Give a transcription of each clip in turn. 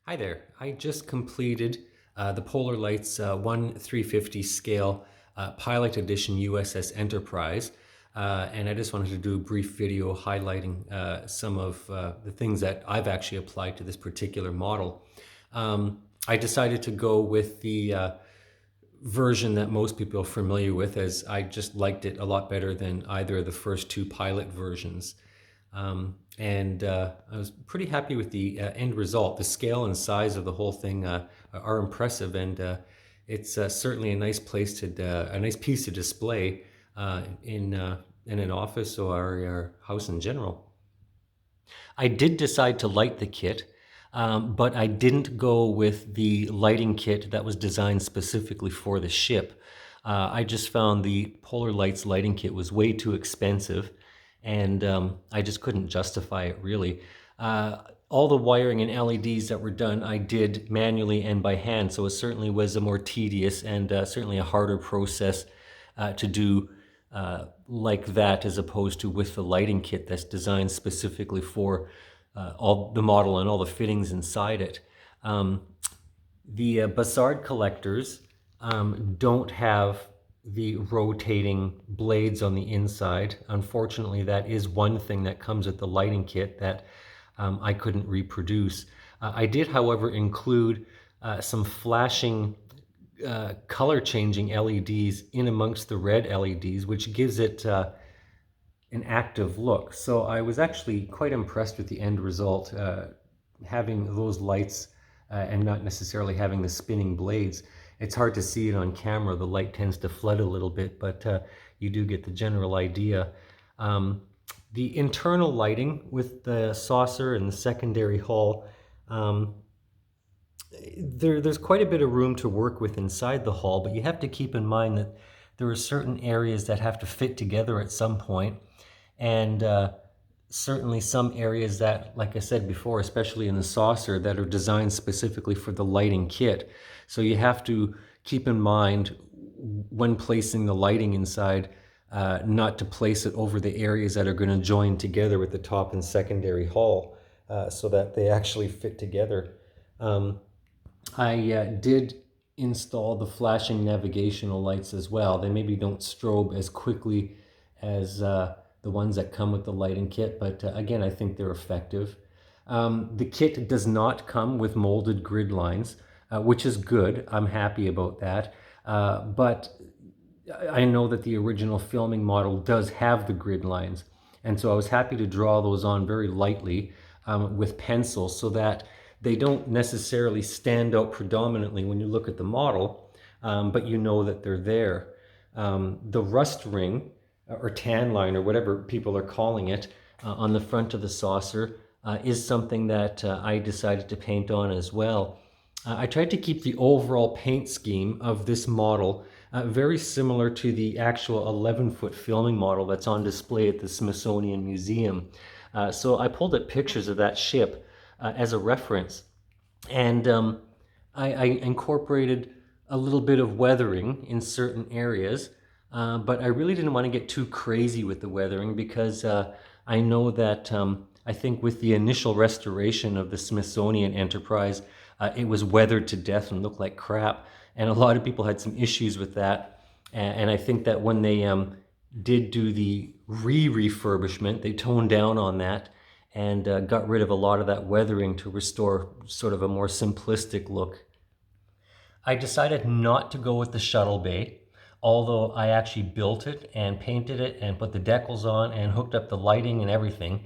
Hi there. I just completed the Polar Lights 1 350 scale pilot edition USS Enterprise. And I just wanted to do a brief video highlighting some of the things that I've actually applied to this particular model. I decided to go with the version that most people are familiar with, as I just liked it a lot better than either of the first two pilot versions. And I was pretty happy with the end result. The scale and size of the whole thing are impressive, and it's certainly a nice piece to display in an office or our house in general. I did decide to light the kit, but I didn't go with the lighting kit that was designed specifically for the ship. I just found the Polar Lights lighting kit was way too expensive, and I just couldn't justify it really. All the wiring and LEDs that were done, I did manually and by hand, so it certainly was a more tedious and certainly a harder process to do like that, as opposed to with the lighting kit that's designed specifically for all the model and all the fittings inside it. The Bassard collectors don't have the rotating blades on the inside. Unfortunately, that is one thing that comes with the lighting kit that I couldn't reproduce. I did, however, include some flashing color changing LEDs in amongst the red LEDs, which gives it an active look. So I was actually quite impressed with the end result, having those lights and not necessarily having the spinning blades. It's hard to see it on camera. The light tends to flood a little bit, but you do get the general idea. The internal lighting with the saucer and the secondary hull, there's quite a bit of room to work with inside the hull, but you have to keep in mind that there are certain areas that have to fit together at some point, and certainly some areas that, like I said before, especially in the saucer, that are designed specifically for the lighting kit. So you have to keep in mind when placing the lighting inside, not to place it over the areas that are going to join together with the top and secondary hull, so that they actually fit together. I did install the flashing navigational lights as well. They maybe don't strobe as quickly as the ones that come with the lighting kit, but again, I think they're effective. The kit does not come with molded grid lines, which is good. I'm happy about that. But I know that the original filming model does have the grid lines, and so I was happy to draw those on very lightly with pencil, so that they don't necessarily stand out predominantly when you look at the model, but you know that they're there. The rust ring, or tan line, or whatever people are calling it, on the front of the saucer is something that I decided to paint on as well. I tried to keep the overall paint scheme of this model very similar to the actual 11-foot filming model that's on display at the Smithsonian Museum. So I pulled up pictures of that ship as a reference, and I incorporated a little bit of weathering in certain areas, but I really didn't want to get too crazy with the weathering, because I know that I think with the initial restoration of the Smithsonian Enterprise, it was weathered to death and looked like crap. And a lot of people had some issues with that. And I think that when they did do the refurbishment, they toned down on that and got rid of a lot of that weathering to restore sort of a more simplistic look. I decided not to go with the shuttle bay, although I actually built it and painted it and put the decals on and hooked up the lighting and everything,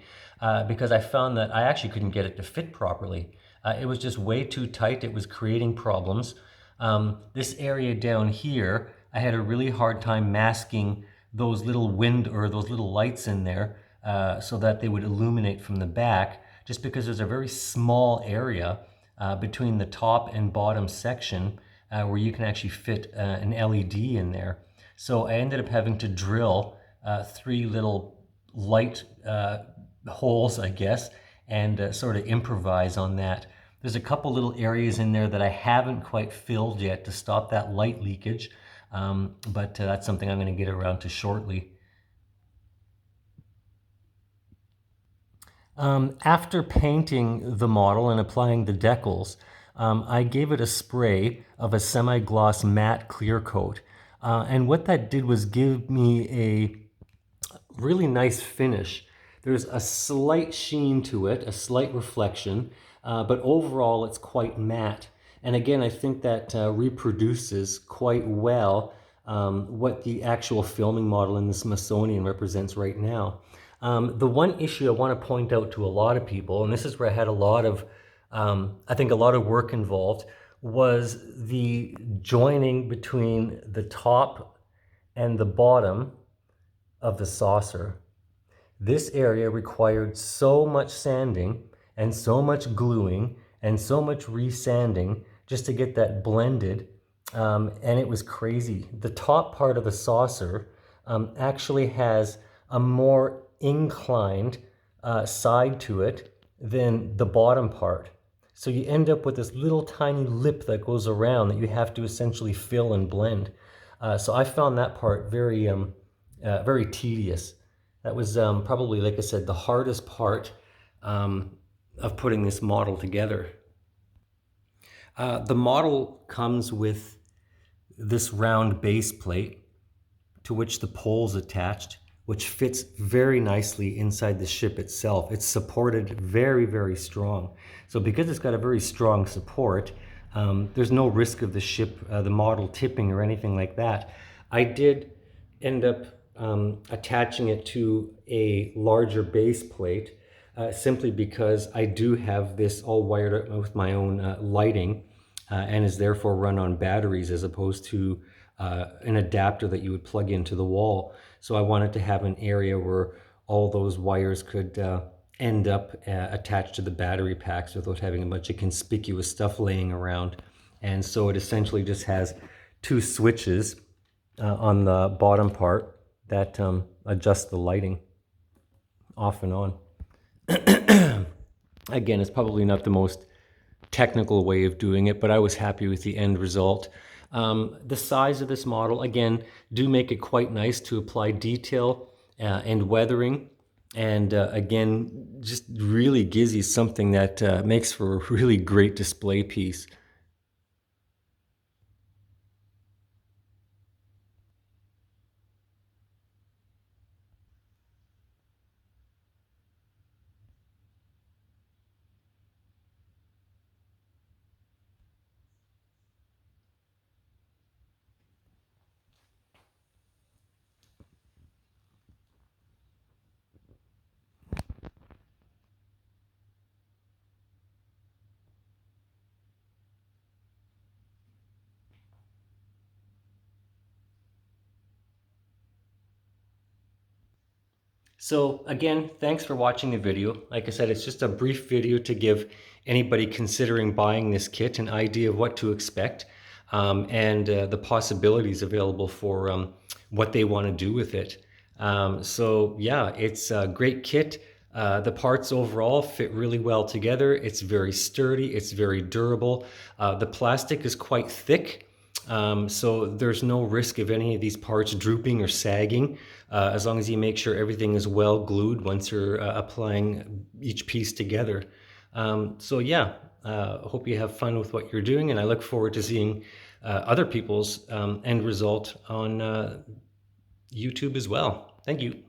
because I found that I actually couldn't get it to fit properly. It was just way too tight. It was creating problems. This area down here, I had a really hard time masking those little those little lights in there, so that they would illuminate from the back, just because there's a very small area between the top and bottom section where you can actually fit an LED in there. So I ended up having to drill three little light holes, I guess, and sort of improvise on that. There's a couple little areas in there that I haven't quite filled yet to stop that light leakage, but that's something I'm going to get around to shortly. After painting the model and applying the decals, I gave it a spray of a semi-gloss matte clear coat. And what that did was give me a really nice finish. There's a slight sheen to it, a slight reflection, but overall it's quite matte. And again, I think that reproduces quite well what the actual filming model in the Smithsonian represents right now. The one issue I want to point out to a lot of people, and this is where I had a lot of, I think a lot of work involved, was the joining between the top and the bottom of the saucer. This area required so much sanding and so much gluing and so much resanding just to get that blended, and it was crazy. The top part of the saucer actually has a more inclined side to it than the bottom part. So you end up with this little tiny lip that goes around that you have to essentially fill and blend. So I found that part very tedious. That was probably, like I said, the hardest part of putting this model together. The model comes with this round base plate to which the pole's attached, which fits very nicely inside the ship itself. It's supported very, very strong. So because it's got a very strong support, there's no risk of the ship, the model tipping or anything like that. I did end up attaching it to a larger base plate simply because I do have this all wired up with my own lighting and is therefore run on batteries as opposed to an adapter that you would plug into the wall. So I wanted to have an area where all those wires could end up attached to the battery packs without having a bunch of conspicuous stuff laying around. And so it essentially just has two switches on the bottom part that adjust the lighting off and on. Again, it's probably not the most technical way of doing it, but I was happy with the end result. The size of this model, again, do make it quite nice to apply detail and weathering. And again, just really gives you something that makes for a really great display piece. So again, thanks for watching the video. Like I said, it's just a brief video to give anybody considering buying this kit an idea of what to expect and the possibilities available for what they want to do with it. So yeah, it's a great kit. The parts overall fit really well together. It's very sturdy, it's very durable. The plastic is quite thick. So there's no risk of any of these parts drooping or sagging as long as you make sure everything is well glued once you're applying each piece together. So yeah, hope you have fun with what you're doing, and I look forward to seeing other people's end result on YouTube as well. Thank you.